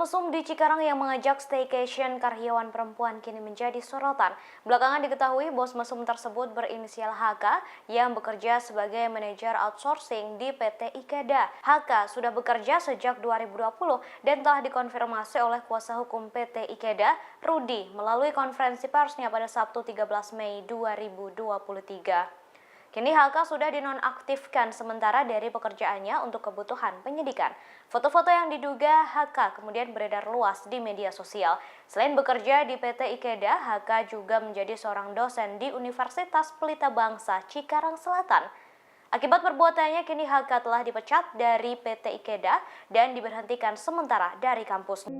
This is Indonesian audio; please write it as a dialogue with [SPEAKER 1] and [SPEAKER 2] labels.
[SPEAKER 1] mesum di Cikarang yang mengajak staycation karyawan perempuan kini menjadi sorotan. Belakangan diketahui bos mesum tersebut berinisial HK yang bekerja sebagai manajer outsourcing di PT Ikeda. HK sudah bekerja sejak 2020 dan telah dikonfirmasi oleh kuasa hukum PT Ikeda, Rudi, melalui konferensi persnya pada Sabtu 13 Mei 2023. Kini HK sudah dinonaktifkan sementara dari pekerjaannya untuk kebutuhan penyidikan. Foto-foto yang diduga HK kemudian beredar luas di media sosial. Selain bekerja di PT Ikeda, HK juga menjadi seorang dosen di Universitas Pelita Bangsa Cikarang Selatan. Akibat perbuatannya, kini HK telah dipecat dari PT Ikeda dan diberhentikan sementara dari kampus.